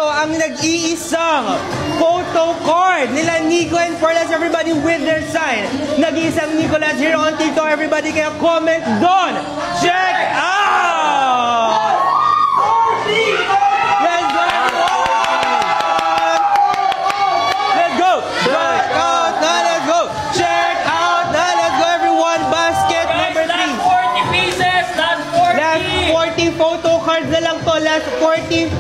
ang nag-iisang photo card nila Nico and Perlas, everybody with their sign. Nag-iisang Nicolas here on TikTok, everybody, kaya comment doon. Check out! Let's go! Let's go! Check out! Now let's go! Check out! Now let's go, everyone! Basket number 3. Last 40 pieces! Last 40! Last 40 photo cards na lang to. Last 40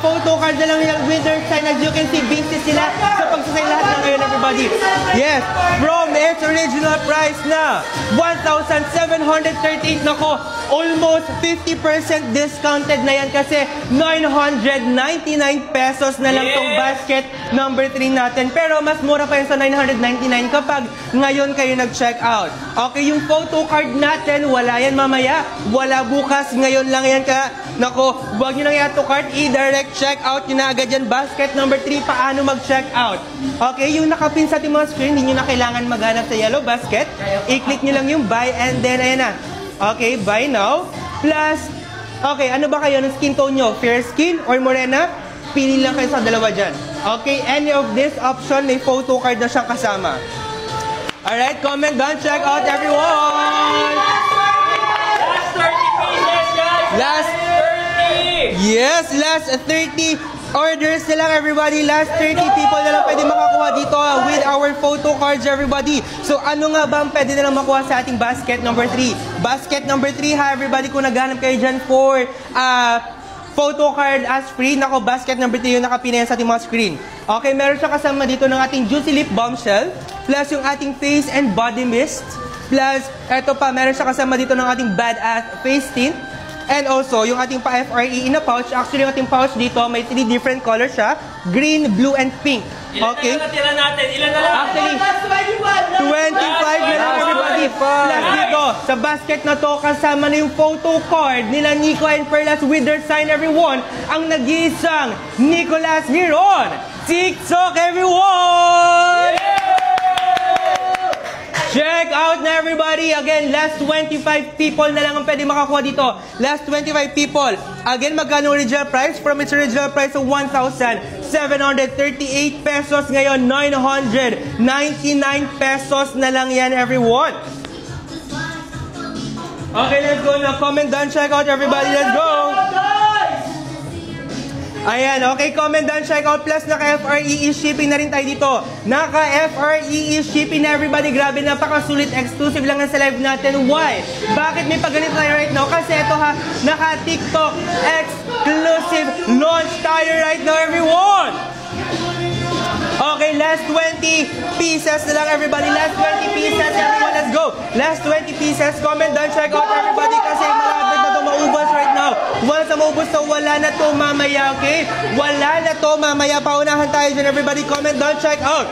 photo cards na lang yung with their sign. As you can see, busy sila sa pagsasay lahat na ngayon, everybody. Yes, from its original price na 1,738. Nako, almost 50% discounted na yan kasi 999 pesos na lang tong basket number 3 natin. Pero mas mura pa yun sa 999 kapag ngayon kayo nag-check out. Okay, yung photo card natin, wala yan mamaya, wala bukas, ngayon lang yan. Kaya, nako, huwag nyo nang i-add to cart, i-direct check out nyo na agad yan. Basket number 3, paano mag-check out? Okay, yung nakapin sa ating mga screen, hindi nyo na kailangan maghanap sa yellow basket. I-click nyo lang yung buy and then, ayan na. Okay, buy now. Plus, okay, ano ba kayo ng skin tone nyo? Fair skin or morena? Pili lang kayo sa dalawa dyan. Okay, any of this option, may photo card na siyang kasama. Alright, comment down, check out everyone! Last 30 pieces, guys! Last 30! Yes, last 30 orders na lang, everybody. Last 30 people na lang pwede makakuha dito with our photo cards, everybody. So, ano nga ba ang pwede na lang makuha sa ating basket number 3? Basket number 3, ha, everybody, kung naghanap kayo dyan for photo card as free, nako, basket number 3 yung nakapinayan sa ating mga screen. Okay, meron siya kasama dito ng ating Juicy Lip Bombshell, plus yung ating face and body mist, plus, eto pa, meron siya kasama dito ng ating Badass face tint, and also, yung ating pa-FRE in a pouch. Actually, yung ating pouch dito, may 3 different colors siya. Green, blue, and pink. Okay? Ilan na natira natin? Ilan na lang? Actually, 25 na lang, everybody. Plus dito, sa basket na to, kasama na yung photo card nila Nico and Perlas with their sign, everyone. Ang nag-iisang Nicolas here on TikTok, everyone! Check out na, everybody. Again, last 25 people na lang ang pwede makakuha dito. Last 25 people. Again, magkano original price? From its original price of 1,738 pesos. Ngayon, 999 pesos na lang yan, everyone. Okay, let's go na. Comment down, check out, everybody. Let's go! Ayan, okay, comment down, check out, plus naka-FRE shipping na rin tayo dito. Naka-FRE shipping na, everybody. Grabe, napakasulit, exclusive lang sa live natin. Why? Bakit may pagganito tayo right now? Kasi ito ha, naka-TikTok exclusive launch tayo right now, everyone! Okay, last 20 pieces na lang, everybody. Last 20 pieces, everyone, let's go. Last 20 pieces, comment down, check out, everybody, kasi malapit na ito maubos right now. Once na maubos to, wala na to mamaya, okay? Wala na to mamaya. Paunahan tayo dyan, everybody. Comment down, check out.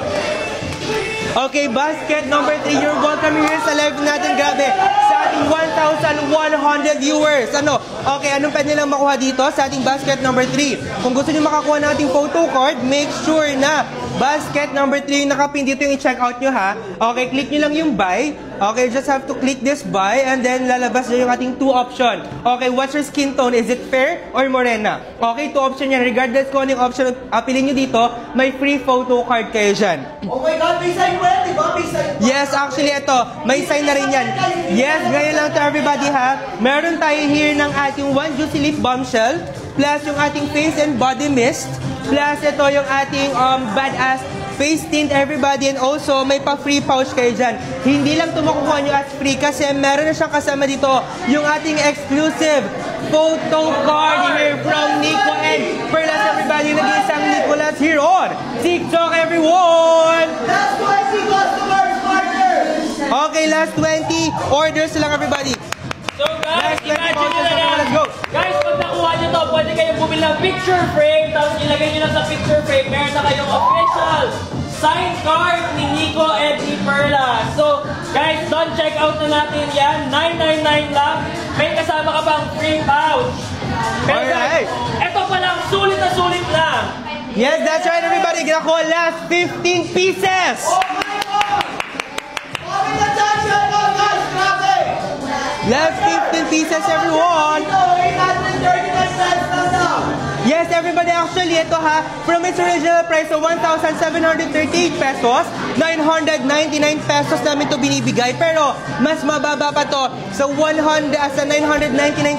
Okay, basket number 3, you're welcome here sa live natin. Grabe, sa ating 1,100 viewers. Ano? Okay, anong pwede nilang makuha dito sa ating basket number 3? Kung gusto niyo makakuha ng ating photo card, make sure na basket number 3 yung nakapin dito yung i-check out nyo, ha? Okay, click nyo lang yung buy. Okay, just have to click this buy and then lalabas na yung ating 2 option. Okay, what's your skin tone? Is it fair or morena? Okay, 2 option yan. Regardless kung anong option apilin nyo dito, may free photo card kayo dyan. Oh my God, may sign mo yan, di ba? May sign. Yes, actually, ito. May sign na rin yan. Yes, ngayon lang to, everybody, ha? Meron tayo here ng ating One Juicy Lip Bombshell, plus yung ating face and body mist, plus ito yung ating Badass face tint, everybody, and also may pa-free pouch kayo dyan. Hindi lang ito makukuha nyo as free kasi meron na siyang kasama dito yung ating exclusive photo card here from Nico and Perlas, everybody. Nag-iisang Nicolas here on TikTok, everyone! Last 20 customers, partners! Okay, last 20 orders lang, everybody. So guys, imagine nyo na lang. Let's go. Guys, pag nakuha nyo to, pwede kayong bumili ng picture frame, tapos ilagay nyo na sa picture frame, meron na kayong official signed card ni Nico and ni Perla. So, guys, don't check out na natin yan. 999 lang. May kasama ka pang free pouch. Pero guys, eto pa lang, sulit na sulit lang. Yes, that's right, everybody. Ginakuha last 15 pieces. Oh my God! Kami na dyan, check out, guys! Grabe! Last 15 pieces, everyone. Ito, 839 pesos lang daw. Yes, everybody, actually, ito ha, from its original price of 1,738 pesos, 999 pesos namin to binibigay. Pero, mas mababa pa to sa 999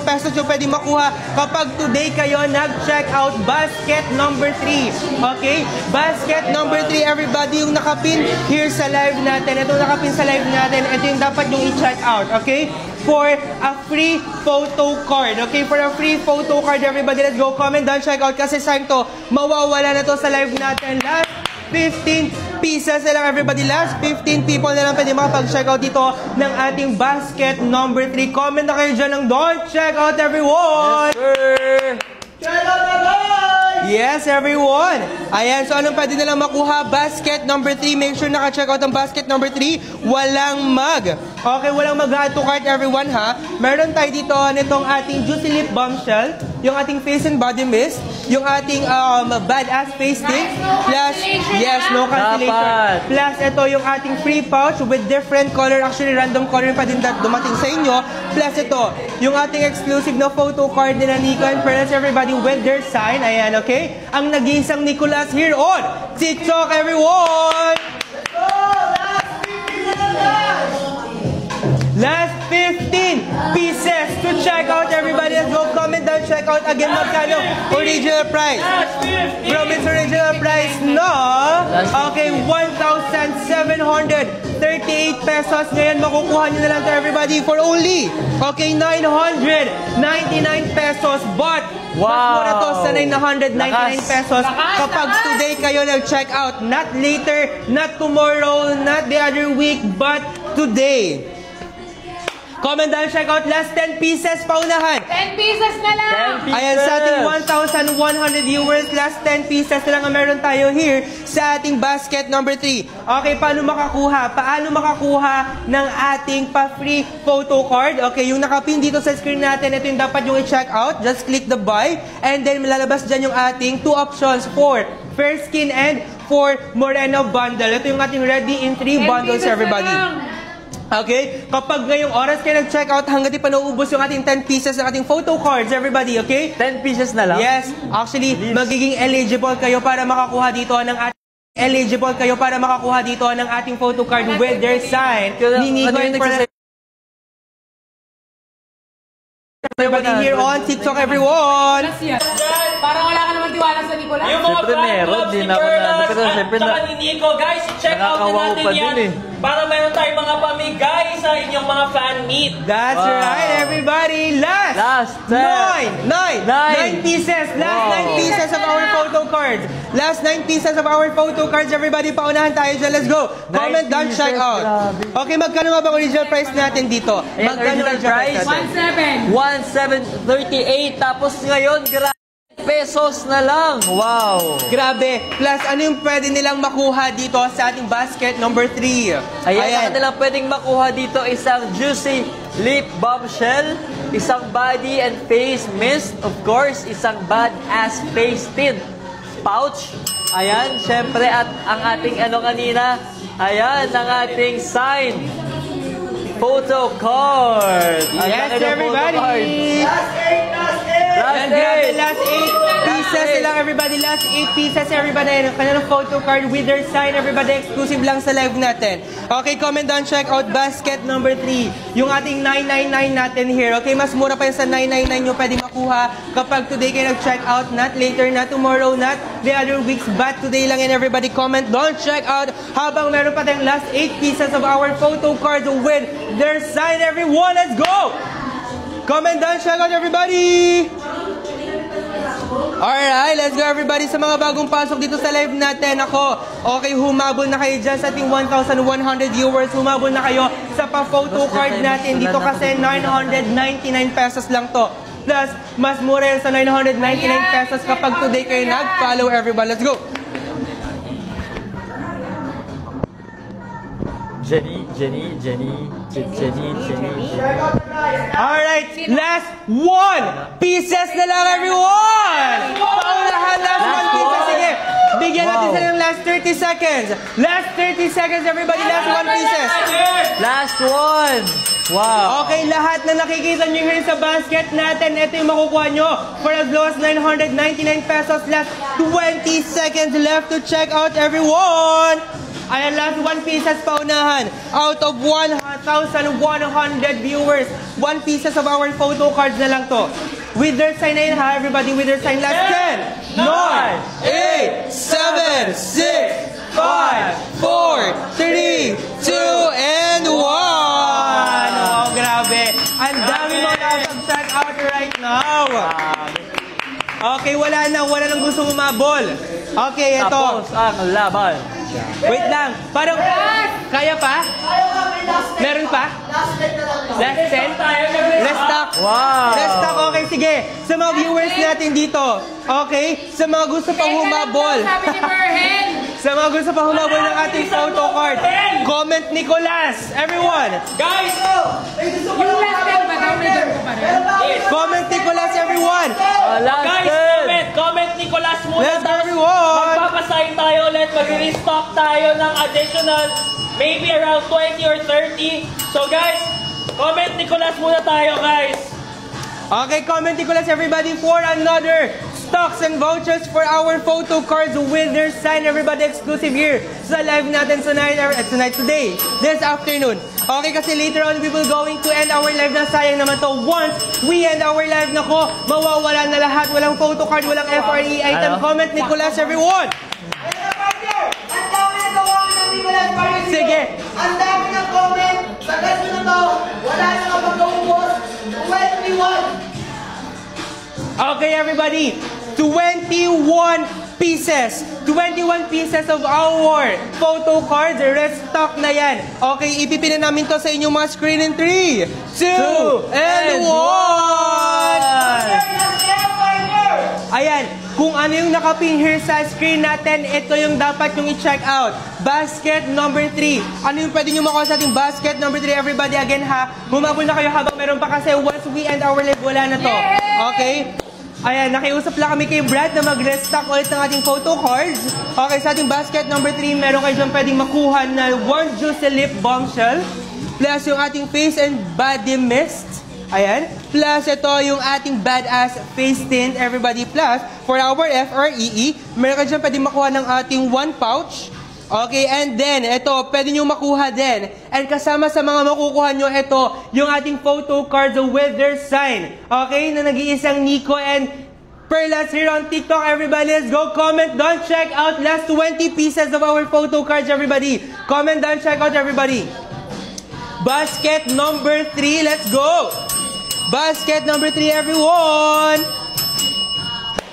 pesos yung pwede makuha kapag today kayo nag-check out basket number 3. Okay? Basket number 3, everybody, yung nakapin here sa live natin. Ito nakapin sa live natin. Ito yung dapat yung i-check out. Okay? For a free photo card. Okay? For a free photo card, everybody, let's go. Comment down, check out. Kasi sayang to, mawawala na to sa live natin. Last 15 pieces na lang, everybody. Last 15 people na lang pwede makapag-check out dito ng ating basket number 3. Comment na kayo dyan ng don't check out, everyone! Yes, sir! Check out na guys! Yes, everyone! Ayan, so anong pwede nalang makuha? Basket number 3. Make sure naka-check out ang basket number 3. Walang mug. Okay, walang mag-add to cart, everyone, ha? Meron tayo dito nitong ating Juicy Lip Bombshell, yung ating face and body mist, yung ating badass face tint, plus, yes, no cancellation. Plus, ito yung ating free pouch with different color, actually random color pa din dumating sa inyo. Plus, ito, yung ating exclusive na photo card nila Nico and Pearls, everybody, with their sign. Ayan, okay? Ang nag-iisang Nicolas here on TikTok, everyone! Last 15 pieces to check out, everybody. Let's go. Comment down, check out again. Magkano original price? From its original price, no? Okay, 1,738 pesos. Ngayon, makukuha nyo na lang to, everybody, for only, okay, 999 pesos. But, mas mura to sa 999 pesos kapag today kayo nag-check out. Not later, not tomorrow, not the other week, but today. Comment down, check out. Last 10 pieces, paunahan. 10 pieces na lang! 10 pieces. Ayan, sa ating 1,100 viewers, last 10 pieces na lang ang meron tayo here sa ating basket number 3. Okay, paano makakuha? Paano makakuha ng ating pa-free photo card? Okay, yung nakapin dito sa screen natin, ito yung dapat yung i-check out. Just click the buy, and then malalabas dyan yung ating 2 options for fair skin and for Moreno bundle. Ito yung ating ready in 3 bundles, everybody. Okay? Kapag ngayong oras kayo nag-check out, hanggang di pa nauubos yung ating 10 pieces ng ating photo cards, everybody, okay? 10 pieces na lang? Yes. Actually, magiging eligible kayo para makakuha dito ng ating photo card with their sign. Ni Nico and Pearls. Everybody here on TikTok, everyone! Parang wala ka naman tiwala sa Nicolas. Yung mga Siyempre, fan meron. clubs Di ni na ako Pearls na- pero at siyempre saka na- ni Nico, guys, check out na Nakakawawa natin pa yan. din Para meron tayong mga pamigay sa inyong mga fan meet. That's Wow. right, everybody! Last 9 pieces! Last 9 pieces of our photo cards! Last 9 pieces of our photo cards, everybody! Paunahan tayo dyan, let's go! Comment down, check out! Okay, magkano nga ba original price natin dito? Ayan, original price. natin? 1,700. 1,738. Tapos ngayon, pesos na lang. Wow. Grabe! Plus, ano yung pwede nilang makuha dito sa ating basket number 3? Ayan, ang pwedeng makuha dito isang Juicy Lip Bombshell, isang body and face mist, of course, isang badass face tint pouch. Ayan, syempre, at ang ating kanina, ayan, ang ating sign photo card. Yes, everybody! Last Grabe, 8. last 8 pieces lang, everybody. Last 8 pieces, everybody. Kanilang photo card with their sign, everybody. Exclusive lang sa live natin. Okay, comment down, check out basket number 3. Yung ating 999 natin here. Okay, mas mura pa yung sa 999 nyo pwede makuha kapag today kayo nag-check out. Not later, not tomorrow, not the other weeks, but today lang. And everybody, comment down, check out. Habang meron pa tayong last 8 pieces of our photo cards with their sign, everyone. Let's go! Comment down, check out, everybody! Alright, let's go, everybody, sa mga bagong pasok dito sa live natin. Ako, okay, humabol na kayo dyan sa ating 1,100 viewers. Humabol na kayo sa pa-photo card natin dito kasi 999 pesos lang to. Plus, mas mura yun sa 999 pesos kapag today kayo nag-follow, everybody. Let's go! Jenny. Alright, last 1 pieces na lang, everyone! Paunahan, last 1 pieces. Sige, bigyan natin sila ng last 30 seconds. Last 30 seconds, everybody. Last 1 pieces. Last one. Wow. Okay, lahat na nakikita nyo here sa basket natin, ito yung makukuha nyo for as low as 999 pesos. Last 20 seconds left to check out, everyone. Ayan, last 1 pieces paunahan. Out of 1,100 viewers, 1 pieces of our photo cards na lang to. With their sign na yun, ha, everybody, with their sign. Last 10, 9, 8, 7, 6, 5, 4, 3, 2, and 1. Oh, grabe. Ang dami mo nakapag-check out right now. Okay, wala nang gusto umabol. Okay, ito. Tapos ang laban. Wait lang. Parang, kaya pa? Meron pa? Last 10? Let's talk. Wow. Let's talk. Okay, sige. Sa mga viewers natin dito, okay? Sa mga gusto pang humabol. Sabi ni Merhen. Sa mga gusto pang humabol ng ating photo card, comment Nicolas. Everyone. Guys! Yung last time ba daw, may dyan ko pa rin? Comment Nicolas, everyone. Last Guys, 10. comment Nicolas muna. Let's go, Tapos everyone. magpapasign tayo ulit. Mag-restock tayo ng additional, maybe around 20 or 30. So guys, comment Nicolas muna tayo, guys. Okay, comment Nicolas, everybody, for another stocks and vouchers for our photo cards with their sign, everybody, exclusive here sa live natin tonight, today, this afternoon. Okay, kasi later on, we will going to end our live na sayang naman to. Once we end our live, nako, mawawala na lahat. Walang photo card, walang FRE item. Ano? Comment Nicolas, everyone. Ang dami na gawa ng Nicolas Mario. Sige. Ang dami ng comment. Sa ganito na to, wala na ka mag-uubos. 21. Okay, everybody. 21 pieces. 21 pieces of our photo cards. Restock na yan. Okay, ipipin na namin to sa inyong mga screen in 3, 2, and 1. Ayan, kung ano yung nakapin here sa screen natin, ito yung dapat yung i-check out. Basket number 3. Ano yung pwede nyo makuha sa ating basket number 3? Everybody, again ha, humabol na kayo habang meron pa kasi once we end our live, wala na to. Okay? Ayan, nakiusap lang kami kay Brad na mag-restock ulit ng ating photo cards. Okay, sa ating basket number 3, meron kayo dyan pwedeng makuha na 1 Juicy Lip Bombshell. Plus yung ating face and body mist. Ayan. Plus ito yung ating badass face tint, everybody. Plus, for our FREE, meron kayo dyan pwedeng makuha ng ating 1 pouch. Okay, and then, ito, pwede nyo makuha din. And kasama sa mga makukuha nyo, ito, yung ating photo cards with their sign. Okay, na nag-iisang Nico and Perlas here on TikTok. Everybody, let's go. Comment down, check out last 20 pieces of our photo cards, everybody. Comment down, check out, everybody. Basket number 3, let's go. Basket number 3, everyone.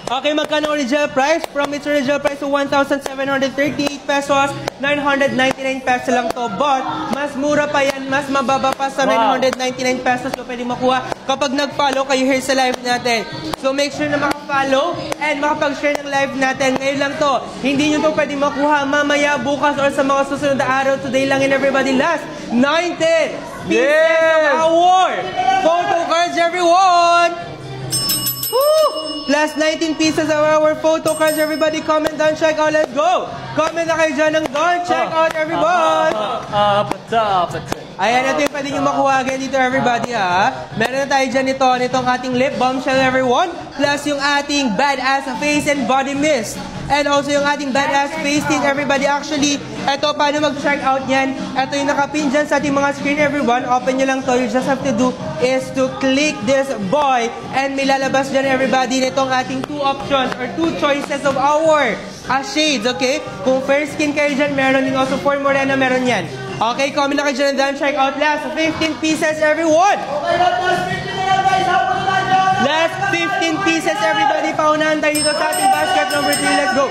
Okay, magkano original price? From its original price to 1,738 pesos, 999 pesos lang to. But, mas mura pa yan, mas mababa pa sa 999 pesos so pwede makuha kapag nag-follow kayo here sa live natin. So, make sure na maka-follow and makapag-share ng live natin. Ngayon lang to. Hindi nyo to pwede makuha mamaya, bukas, or sa mga susunod na araw. Today lang in everybody. Last 19 pieces of our photo cards, everyone! Woo! Plus 19 pieces of our photo cards, everybody. Comment down, check out, let's go! Comment na kayo dyan ng down, check out, everyone! Ayan, ito yung pwede nyo makuha again dito, everybody, ha? Meron na tayo dyan nitong ating lip bombshell, everyone. Plus yung ating badass face and body mist. And also yung ating badass face tint, everybody. Actually, ito, paano mag-check out yan? Ito yung nakapin dyan sa ating mga screen, everyone. Open nyo lang to. You just have to do is to click this boy. And may lalabas dyan, everybody, nitong ating 2 options or 2 choices of our shades, okay? Kung fair skin kayo dyan, meron din also for morena, meron yan. Okay, comment na kayo dyan and then check out last 15 pieces, everyone! Okay, last 15 na lang guys. Habang na dyan. Last 15 pieces, everybody. Paunahan tayo dito sa ating basket number 3. Let's go!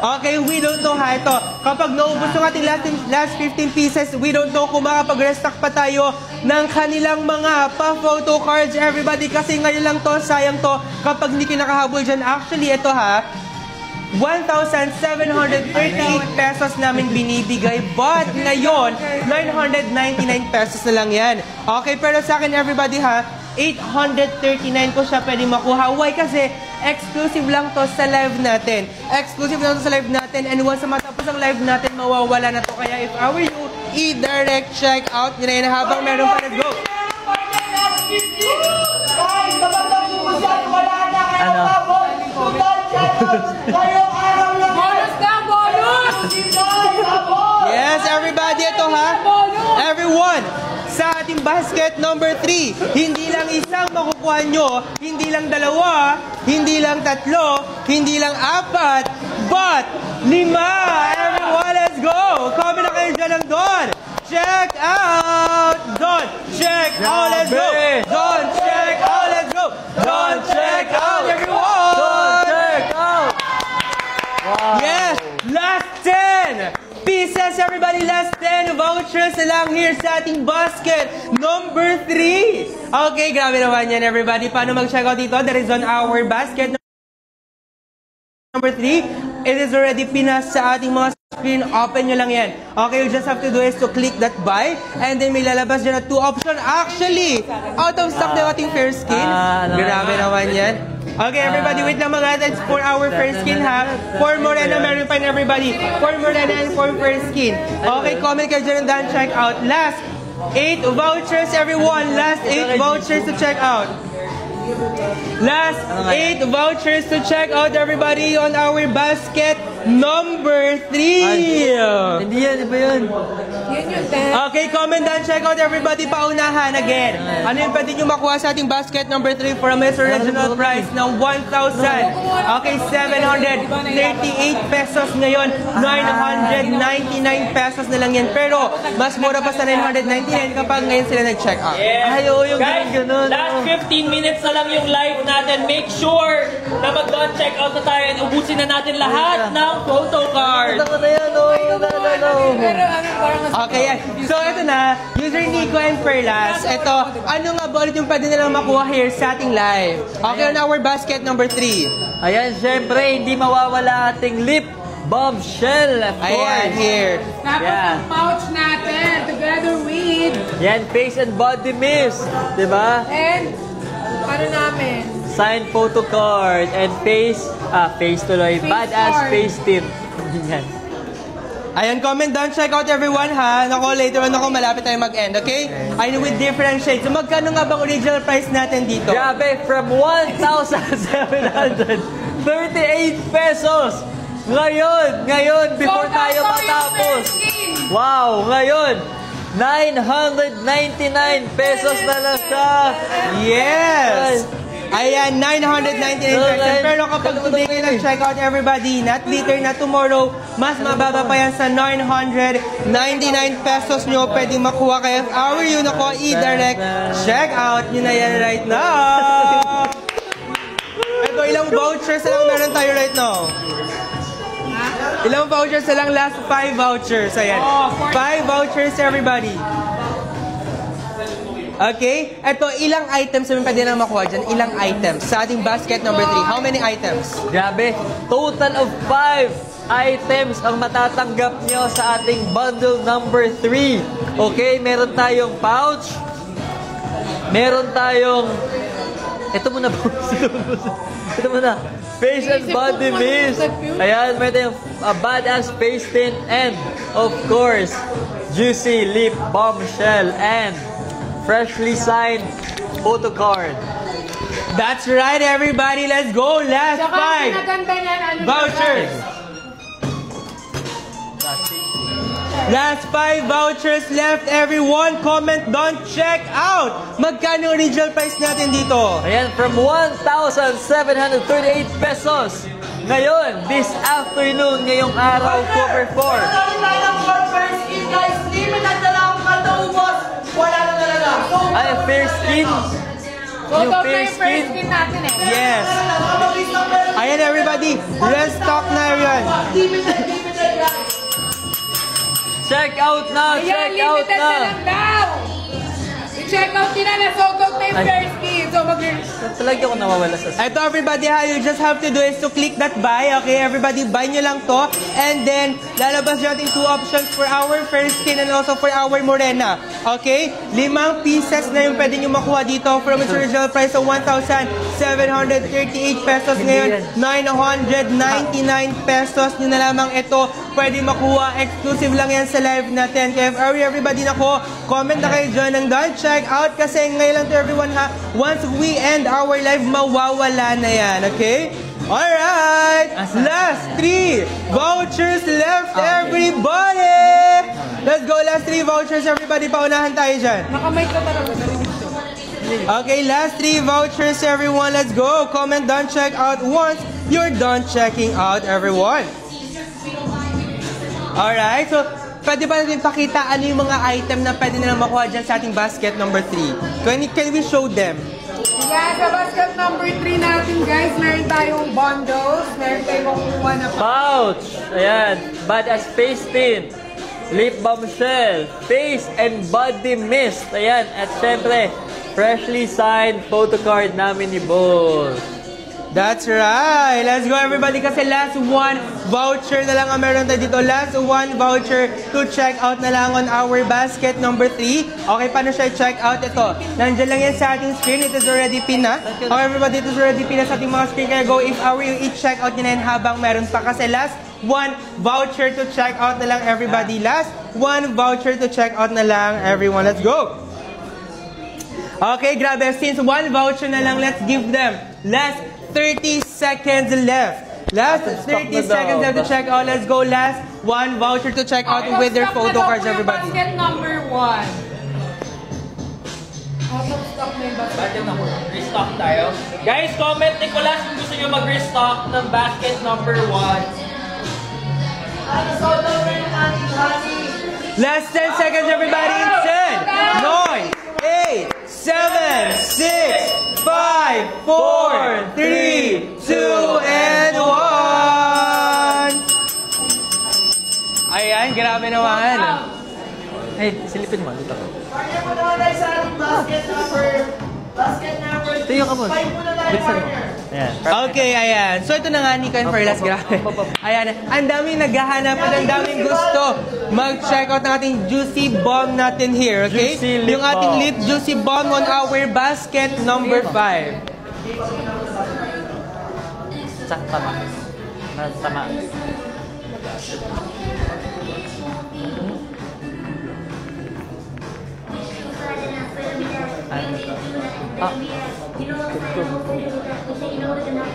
Okay, we don't know ha. Ito, kapag naubos yung ating last 15 pieces, we don't know kung makapag-restock pa tayo ng kanilang mga pa-photo cards, everybody. Kasi ngayon lang to, sayang to, kapag hindi kinakahabol dyan. Actually, ito ha, 1,738 pesos namin binibigay. But ngayon, 999 pesos na lang yan. Okay, pero sa akin, everybody ha, 839 ko siya pwede makuha. Why? Kasi exclusive lang to sa live natin. Exclusive lang to sa live natin. And once matapos ang live natin, mawawala na to. Kaya if I were you, i-direct checkout nyo na yan habang meron pa nag-go. Guys, kapag nabukas yan, wala na kayo Ano? Ngayong araw lang. Bonus na, bonus! Yes, everybody, ito ha. Everyone, sa ating basket number 3, hindi lang isang makukuha nyo, hindi lang dalawa, hindi lang tatlo, hindi lang apat, but 5! Everyone, let's go! Comment na kayo dyan ng Don! Check out! Don! Check out! Let's go! Don! Check out! Let's go! Don! Check out! Everyone! Don, check out! Wow. Yes! Last 10 pieces, everybody! Last 10 vouchers na lang here sa ating basket number 3. Okay, grabe naman yan, everybody. Paano mag-check out dito? That is on our basket number 3. It is already pinas sa ating mga screen. Open nyo lang yan. Okay, you just have to do is to click that buy. And then may lalabas dyan na 2 option. Actually, out of stock na ating fair skin. Grabe naman yan. Okay, everybody, wait lang mga guys. For our fair skin ha. For Morena, meron pa everybody. For Morena and for fair skin. Okay, comment kayo dyan and then check out. Last 8 vouchers, everyone. Last 8 vouchers to check out. Last 8 vouchers to check out, everybody, on our basket number 3. Hindi yan, iba yun. Yun yung 10. Okay, comment down, check out, everybody, paunahan again. Ano yung pwede nyo makuha sa ating basket number 3 for a Miss Original price ng 1,000. Okay, 738 pesos ngayon. 999 pesos na lang yan. Pero, mas mura pa sa 999 kapag ngayon sila nag-check out. Ay, oo, yung Guys, ganun. last 15 minutes na lang yung live natin. Make sure na mag-don check out na tayo and ubusin na natin lahat ng photo card. Ito na yan, oh. Pero ano, parang mas... Okay, yan. So, ito na. User Nico and Perlas. Ito, ano nga ba ulit yung pwede nilang makuha here sa ating live? Okay, on our basket number 3. Ayan, syempre, hindi mawawala ating lip bombshell, of Ayan, course. here. Tapos Yeah. yung pouch natin, together with... Yan, face and body mist. Diba? And, ano namin? Signed photo card and face tuloy. Face Badass card. face tint. Yan. Ayan, comment down, check out everyone ha. Nako, later on ako, malapit tayo mag-end, okay? I know with different shades. So, magkano nga bang original price natin dito? Grabe, from 1,738 pesos. Ngayon, before Sold out tayo na yung matapos. fair skin. Wow, ngayon, 999 pesos na lang siya. Yes! Ayan, 999 pesos. Pero kapag today kayo nag-check out everybody, not later, not tomorrow, mas mababa pa yan sa 999 pesos nyo. Pwedeng makuha kayo. Our you na ko, i-direct. Check out nyo na yan right now. Ito, ilang vouchers na lang meron tayo right now? Ilang vouchers na lang? Last 5 vouchers. Ayan. 5 vouchers, everybody. Okay? Ito, ilang items naman pwede na makuha dyan? Ilang items sa ating basket number 3? How many items? Grabe, total of 5 items ang matatanggap nyo sa ating bundle number 3. Okay, meron tayong pouch. Meron tayong... Ito muna po. Ito muna. Face and body mist. Ayan, meron tayong badass face tint and, of course, juicy lip bombshell and freshly signed photo card. That's right, everybody. Let's go. Last Tsaka ang 5 pinaganda niyan, ano vouchers. Last 5 vouchers left, everyone. Comment down, check out. Magkano original price natin dito? Ayan, from 1,738 pesos. Ngayon, this afternoon, ngayong araw, October 4. Meron tayo ng fair skin, guys. Limited na lang. Matubos. Wala na talaga. So, Ay, fair skin. Sold out na fair yung fair skin. skin natin eh. Yes. Limited, Ayan, everybody. Restock na yan. guys. Check out na! Ayan, Check out limited na na! lang daw. I-check out nila na sold out na yung fair skin. dito, Talaga ako nawawala sa Ito everybody ha, you just have to do is to click that buy, okay? Everybody, buy nyo lang to. And then, lalabas natin 2 options for our fair skin and also for our morena. Okay? 5 pieces na yung pwede nyo makuha dito from its original price of 1,738 pesos. Ngayon, 999 pesos nyo na lamang ito pwede makuha. Exclusive lang yan sa live natin. Kaya everybody nako, comment na kayo dyan ng don't check out kasi ngayon lang to everyone ha. Once we end our live, mawawala na yan. Okay? Alright! Last 3 vouchers left, everybody! Let's go, last 3 vouchers, everybody. Paunahan tayo dyan. Nakamay ka talaga. Okay, last 3 vouchers, everyone. Let's go. Comment done check out once you're done checking out, everyone. Alright, so pwede ba natin pakita ano yung mga item na pwede nilang makuha dyan sa ating basket number 3? Can we show them? Yeah, sa basket number 3 natin guys, meron tayong bundles, meron tayong makukuha na pouch. Ayan, badass face tint, lip bombshell, face and body mist. Ayan, at syempre, freshly signed photo card namin ni Boss. That's right! Let's go everybody kasi last 1 voucher na lang ang meron tayo dito. Last 1 voucher to check out na lang on our basket number 3. Okay, paano siya check out? Ito, nandiyan lang yan sa ating screen. It is already pin na. Okay everybody, it is already pin na sa ating mga screen. Kaya go if our yung i-check out nyo na yan habang meron pa. Kasi last 1 voucher to check out na lang everybody. Last 1 voucher to check out na lang everyone. Let's go! Okay, grabe. Since 1 voucher na lang, let's give them last 30 seconds left. Last 30 seconds left to check out. Let's go. Last 1 voucher to check out with their photo cards, everybody. Basket number 1. Out of stock na yung basket. Basket number 1. Restock tayo. Guys, comment Nicolas kung gusto nyo mag-restock ng basket number 1. Last 10 seconds, everybody. In 10, 9, 8, 7, 6, 5, 4, 3, 2, and 1. Ayan, grabe naman. Ay, silipin mo. Dito ko. Partner mo naman tayo sa ating basket number Tuyo ka mo. 5 muna tayo, Bilisan mo. partner. Ayan. Okay, ayan. So ito na nga, Nico and Perlas, grabe. Ayan, ang daming naghahanap at ang daming gusto mag-check out ng ating Juicy Bomb natin here, okay? Juicy Lip Yung ating Balm. Lip Juicy Bomb on our basket number 5. Tama. Tama.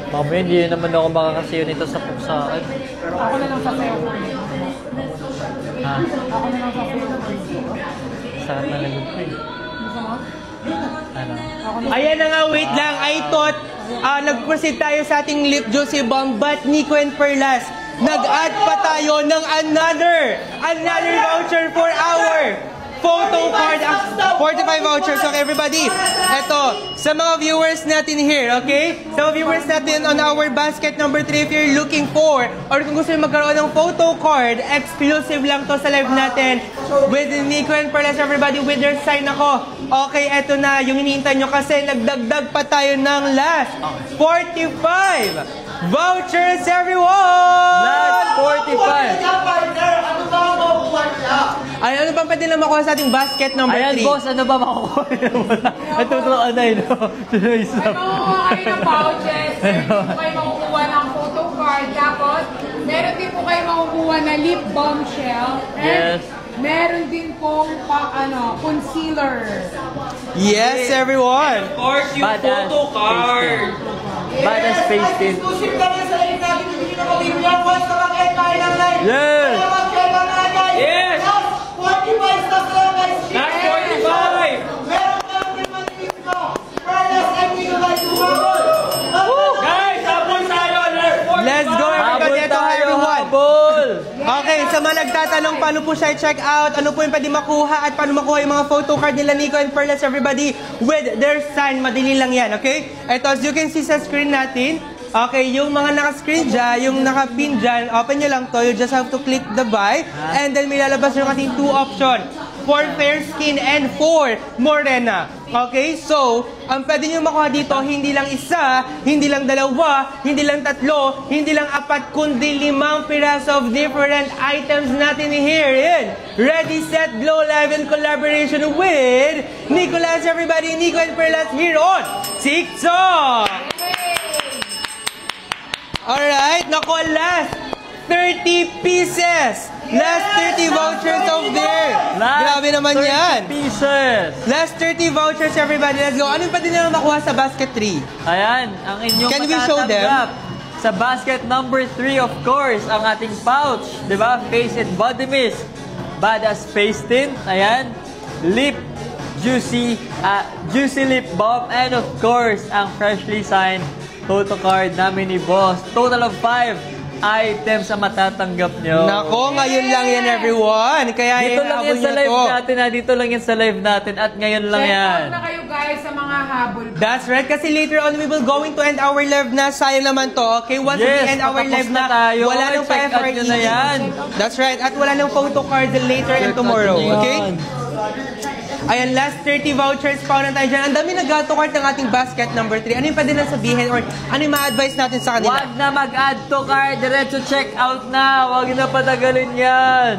Mamaya, hindi naman ako makakasiyo nito sa akin. Ako na lang sa sayo. Ha? Ako na lang sa sayo. Sarap na lagot ko eh. Ano? Ayan na nga, wait lang. I thought nag-proceed tayo sa ating Lip Juicy Bomb, but Nico and Perlas, nag-add pa tayo ng another voucher for our photo card. 45 vouchers. Okay, everybody. Ito, sa mga viewers natin here, okay? Sa mga viewers natin on our basket number 3, if you're looking for, or kung gusto nyo magkaroon ng photo card, exclusive lang to sa live natin with Nico and Perlas, everybody, with their sign ako. Okay, eto na, yung hinihintay nyo kasi nagdagdag pa tayo ng last 45 vouchers, everyone! Last 45! Ano ba ang makukuha nila? Ay, ano bang pwede na makuha sa ating basket number 3? Ayan, boss, ano ba makukuha niyo muna? Natuturoan na yun. May makukuha kayo ng pouches, meron din po kayo makukuha ng photo card, tapos meron din po kayo makukuha na lip bombshell, and Yes. meron din pong concealer. Yes, everyone! Of course, yung Badass photo card. Badass face tint. Exclusive lang yan sa live natin. Hindi nyo na mabibigyan. Once na mag-end tayo ng live. Yes! Kaya mag-end lang na guys. Yes! Last 45 stocks na lang guys. Last 45! Meron ka lang din manipis mo. Perlas and Nico guys. Guys, habol tayo! Let's go, everybody! Ito, hi, everyone! Habol! Okay, sa mga nagtatanong paano po siya i-check out, ano po yung pwede makuha at paano makuha yung mga photo card nila Nico and Perlas, everybody, with their sign. Madali lang yan, okay? Ito, as you can see sa screen natin, okay, yung mga naka-screen dyan, yung naka-pin dyan, open nyo lang to. You just have to click the buy. And then may lalabas yung ating 2 option. For fair skin and for morena. Okay, so, ang pwede nyo makuha dito, hindi lang isa, hindi lang dalawa, hindi lang tatlo, hindi lang apat, kundi 5 piraso of different items natin here in Ready, Set, Glow Live in collaboration with Nicolas, everybody, Nico and Perlas here on TikTok! Alright, naku, last 30 pieces! Last 30 vouchers out there! Grabe naman 30 yan! pieces! Last 30 vouchers, everybody. Let's go. Ano pa din naman makuha sa basket 3? Ayan, ang inyong Can we show them? matatanggap sa basket number 3, of course, ang ating pouch, di ba? Face and Body Mist, Badass Face Tint, ayan, Lip Juicy Lip Balm, and of course, ang freshly signed photo card namin ni Boss. Total of 5 items ang matatanggap nyo. Nako, ngayon lang yan, everyone. Kaya Dito lang yan sa live natin, ha? Dito lang yan sa live natin at ngayon lang Check yan. out na kayo guys sa mga habol. That's right, kasi later on, we will going to end our live na. Sayang naman to, okay? Once we end our patapos live na na, tayo. wala nang Check out nyo na yan. That's right, at wala nang photo card later and tomorrow, okay? Ayan, last 30 vouchers pa na tayo dyan. Ang dami nag-auto card ng ating basket number 3. Ano yung pwede lang sabihin or ano yung ma-advise natin sa kanila? Wag na mag-add to cart. Diretso check out na. Wag na patagalin yan.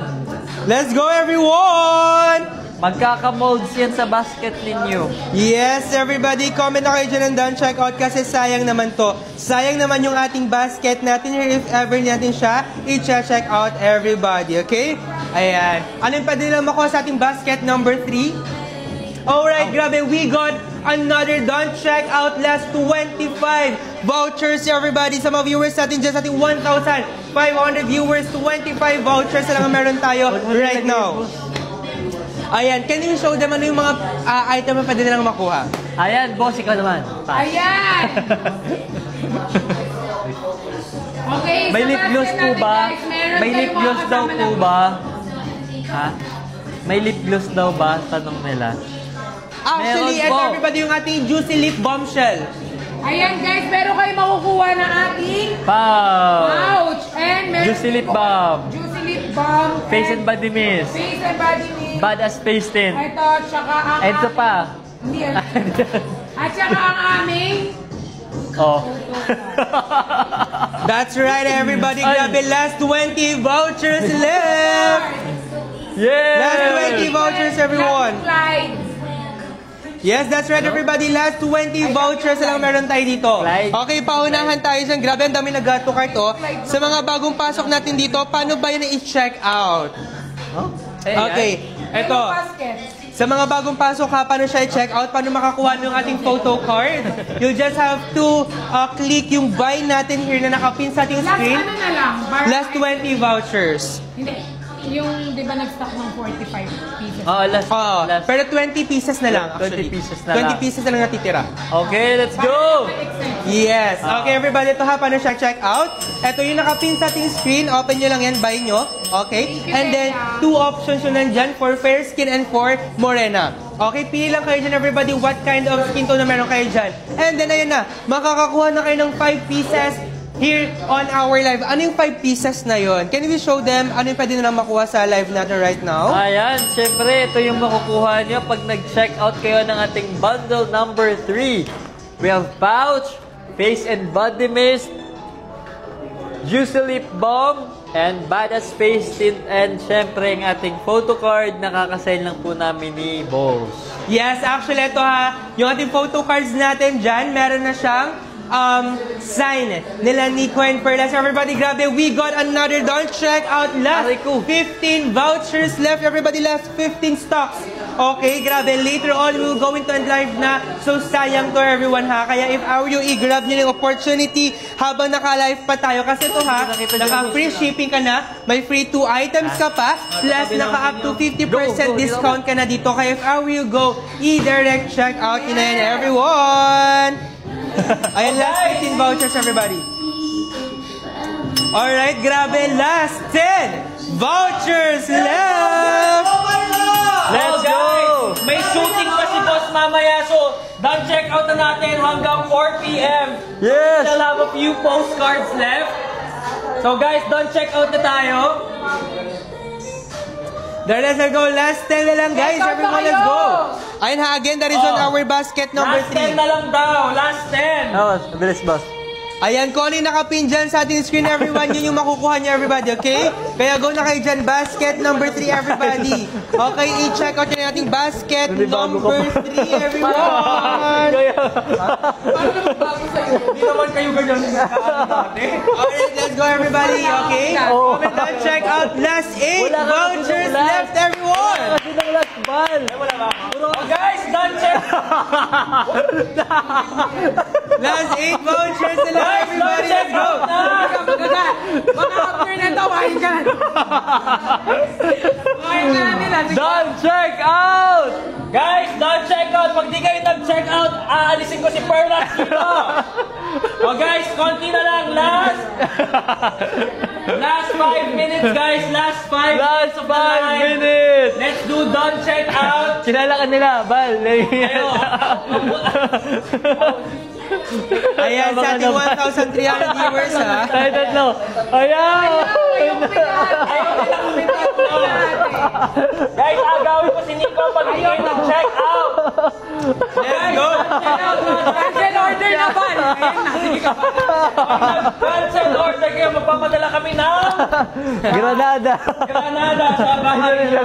Let's go, everyone! Magkaka-molds yan sa basket ninyo. Yes, everybody, comment na kayo dyan and done check out kasi sayang naman to. Sayang naman yung ating basket natin here if ever natin siya i-check out, everybody, okay? Ayan. Ano yung pwede lang makuha sa ating basket number 3? Alright, grabe, we got another don't check out last 25 vouchers, everybody. Sa mga viewers natin dyan, sa ating 1,500 viewers, 25 vouchers na lang ang meron tayo right now. Ayan, can you show them ano yung mga item na pwede nilang makuha? Ayan, boss, ikaw naman. Ayan! Okay, May sa lip gloss basket po natin, ba? guys, meron May lip kayong gloss daw makakasama po ng- ba? Ha? May lip gloss daw ba? Tanong nila. Actually, Meron ito po. everybody yung ating Juicy Lip Bombshell. Ayan guys, meron kayo makukuha ng ating Pow! pouch. And meron Juicy Lip Balm. Juicy Lip Balm. Face and Body Mist. Face and Body Mist. Badass Face Tint. Ito, tsaka ang... Ito pa. Hindi yan. At tsaka ang aming... Oh. That's right, everybody. Ay. Grabe, last 20 vouchers left. Yeah! Last 20 vouchers, everyone. Clyde. Yes, that's right, everybody. Last 20 vouchers na lang meron tayo dito. Clyde. Okay, paunahan tayo dyan. Grabe, ang dami nag-auto cart, oh. Sa mga bagong pasok natin dito, paano ba yun i-check out? Okay, eto. Merong basket. Sa mga bagong pasok ha, paano siya i-check out? Paano makakuha ng ating photo card? You just have to click yung buy natin here na nakapin sa ating Last screen. ano na lang? Last 20 vouchers. Hindi. Yung, di ba nag-stock ng 45 pieces? Oh, last. Oo, last. pero 20 pieces na lang 20 actually. pieces na 20 lang. pieces na lang natitira. Okay, let's Para go! ma-extend. Yes. Okay, everybody, ito ha, paano siya check out? Ito yung nakapin sa ating screen. Open nyo lang yan, buy nyo. Okay? And then, 2 options yun nandyan for fair skin and for morena. Okay, pili lang kayo dyan, everybody, what kind of skin tone na meron kayo dyan. And then, ayun na, makakakuha na kayo ng 5 pieces here on our live. Ano yung 5 pieces na yon? Can we show them ano yung pwede nilang makuha sa live natin right now? Ayan, syempre, ito yung makukuha nyo pag nag-check out kayo ng ating bundle number 3. We have pouch, face and body mist, juicy lip balm, and badass face tint, and syempre ang ating photo card na kakasign lang po namin ni Boss. Yes, actually, ito ha, yung ating photo cards natin dyan, meron na siyang sign nila Nico and Perlas. Everybody, grabe, we got another don't check out last Aray ko. 15 vouchers left. Everybody, last 15 stocks. Okay, grabe, later on, we will go into live na. So, sayang to everyone ha. Kaya if you i-grab nyo yung opportunity habang naka-live pa tayo. Kasi ito ha, naka-free shipping ka na, may free 2 items ka pa, plus naka-up to 50% discount ka na dito. Kaya if you go, i-direct check out yun na yan, everyone. Ayan, last 15 vouchers, everybody. Alright, grabe, last 10 vouchers left! Let's go! Guys, may shooting pa si Boss mamaya, so don't check out na natin hanggang 4 p.m. Yes! Still have a few postcards left. So guys, don't check out na tayo. There, let's go. Last 10 na lang, guys. Check out na Everyone, let's kayo! go. Ayun ha, again, that is on our basket number Last 10 3. na lang daw. Last 10. Oh, bilis, boss. Ayan, kung ano yung nakapin dyan sa ating screen, everyone, yun yung makukuha niyo, everybody, okay? Kaya go na kayo dyan. Basket number 3, everybody. Okay, i-check out yung ating basket number 3, everyone. Hindi naman kayo ganyan. Alright, let's go, everybody, okay? Comment down, check out last 8 vouchers left, everyone. Kasi ng last ball. Oh, guys, don't check. Last 8 vouchers na lang, Guys, don't everybody, check let's go. out na. Mga after na to, kain ka na. Kain ka na nila. Don't check out! Guys, don't check out. Pag di kayo nag-check out, aalisin ko si Perlas dito. Oh guys, konti na lang. Last 5 minutes, guys. Last 5 Last minutes of the 5 live. minutes! Let's do don't check out. Kilala ka nila, Bal. Ayo. Ayan, sa ating 1,300 viewers, ha? Tayo tatlo. Ayan! Guys, agawin ko si Nico pag di kayo nag-check out. Let's go. Cancel order na ba? Ayun na, sige ka pa. Cancel order kayo. Magpapadala kami ng Granada. Granada sa bahay nyo.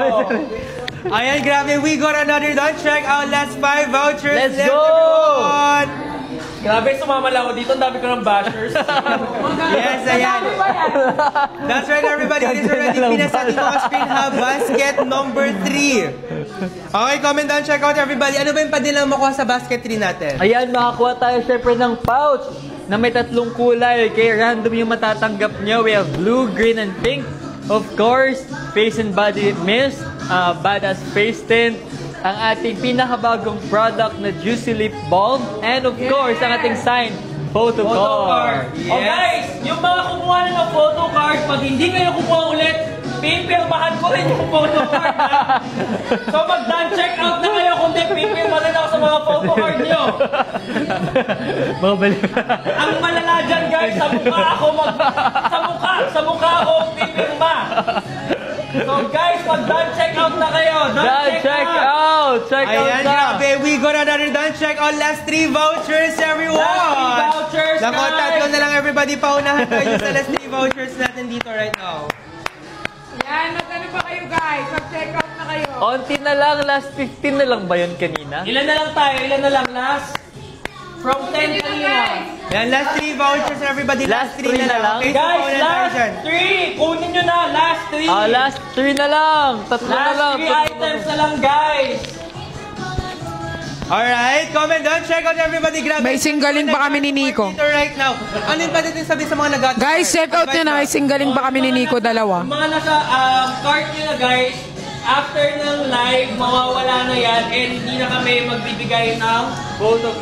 Ayan, grabe. We got another don't check out. Last 5 vouchers Let's left, go. everyone. Grabe, sumama lang ako dito. Ang dami ko ng bashers. Yes, ayan. That's right, everybody. It is already pinas sa ating mga screen, ha? Basket number 3. Okay, comment down, check out, everybody. Ano ba yung padilang makuha sa basket 3 natin? Ayan, makakuha tayo syempre ng pouch na may 3 kulay. Kaya random yung matatanggap nyo. We have blue, green, and pink. Of course, face and body mist, badass face tint, ang ating pinakabagong product na Juicy Lip Balm, and of course, ang ating signed photo card. Oh guys, yung mga kumuha na ng photo card, pag hindi kayo kumuha ulit, pipirmahan ko rin yung photo card. Ha? So mag-done check out na kayo kung di pipirma rin ako sa mga photo card nyo. Mga balik. Ang malala dyan guys, sa mukha ako pipirma. So guys, mag-done check out na kayo. Done check out! Check out Ayan, na! grabe. We got another done check out. Last 3 vouchers, everyone. Last 3 vouchers, Nako, guys. tatlo na lang, everybody. Paunahan tayo sa last 3 vouchers natin dito right now. Yan, mag-ano pa kayo guys? Mag-check out na kayo. Onti na lang, last 15 na lang ba yun kanina? Ilan na lang tayo? Ilan na lang last? From 10 kanina. Yan, last 3 vouchers, everybody. Last Last 3 na lang. Okay, so Guys, paunahan tayo last dyan. 3! Kunin nyo na, last 3! Last 3 na lang! Tatlo na lang! Last 3 items na lang, guys! Alright, comment down, check out everybody. Grabe. May singgaling pa kami ni Nico. Dito right now. Ano yung pwede din sabihin sa mga nag-attend? Guys, check out nyo na. May singgaling pa kami ni Nico, dalawa. Yung mga nasa cart nyo na, guys, after ng live, mawawala na yan and hindi na kami magbibigay ng photo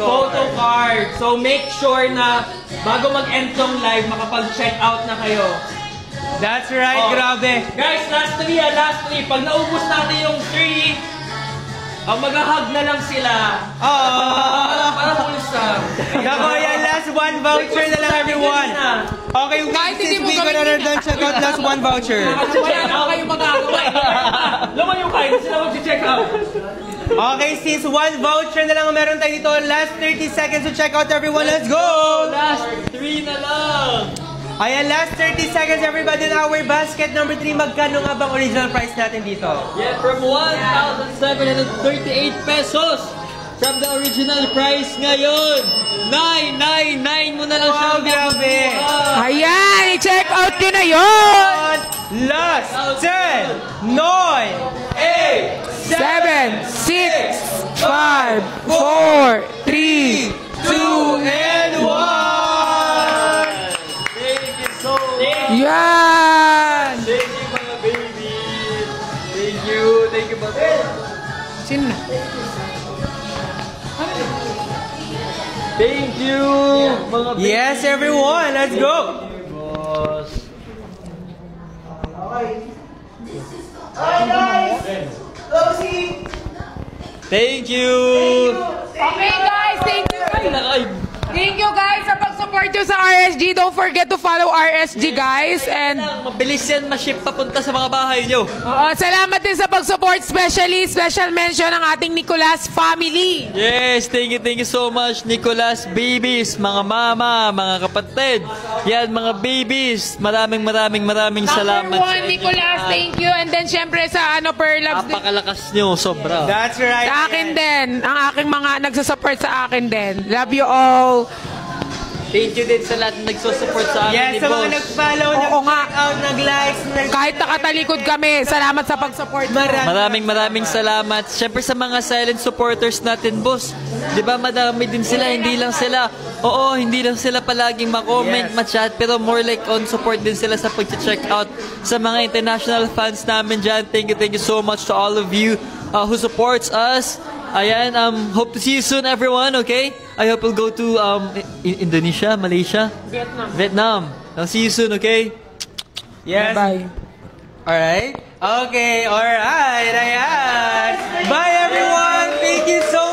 card. So make sure na bago mag-end tong live, makapag-check out na kayo. That's right, Oh. grabe. Guys, last 3 last 3. Pag naubos natin yung 3, mag-hug na lang sila. Para pulsa. Nako, yan, last 1 voucher na lang, everyone. Okay, Kahit hindi since mo we got another done, check out last 1 voucher. Check out kayo magagawa. Laman yung kain, sila mag-check out. Okay, since 1 voucher na lang ang meron tayo dito, last 30 seconds to check out, everyone. Let's go! Last 3 na lang. Ayan, last 30 seconds, everybody, in our basket number 3. Magkano nga bang original price natin dito? Yeah, from 1,738 pesos. From the original price ngayon, 999 mo na lang siya. Wow, grabe. Ayan, i-check out nyo na yun! Last 10, 9, 8, 7, 6, 5, 4, 3, 2, and 1! Thank you so much. yan! Thank you mga baby. Thank you mga baby. Sino na? Thank you mga baby. Yes, everyone, let's go! Boss. Alright guys! Closing! Thank you! Okay guys, thank you! Ay, Thank you guys sa pag-support nyo sa RSG. Don't forget to follow RSG guys. And Mabilis yan, ma-ship papunta sa mga bahay nyo. salamat din sa pag-support, especially special mention ng ating Nicolas family. Yes, thank you so much, Nicolas babies, mga mama, mga kapatid. Yan, mga babies. Maraming salamat Number one, Nicolas, thank you. And then, syempre, sa Perlabs din. Napakalakas nyo, sobra. That's right. Sa akin din. Ang aking mga nagsasupport sa akin din. Love you all. Thank you din sa lahat na nagsusupport sa amin Yes, ni sa mga Boss. nag-follow, Oo nga. nag-check-out, nag-likes, Kahit nakatalikod kami, salamat sa pag-support. Maraming salamat. Siyempre sa mga silent supporters natin, boss. Di ba madami din sila, hindi lang sila. Oo, hindi lang sila palaging ma-comment, Yes. ma-chat, pero more like on support din sila sa pag-check out sa mga international fans namin dyan. Thank you so much to all of you who supports us. Ayan, hope to see you soon, everyone, okay? I hope we'll go to Indonesia, Malaysia, Vietnam. I'll see you soon, okay? Yes. Bye. Alright. Okay, alright. Ayan. Bye, everyone. Thank you so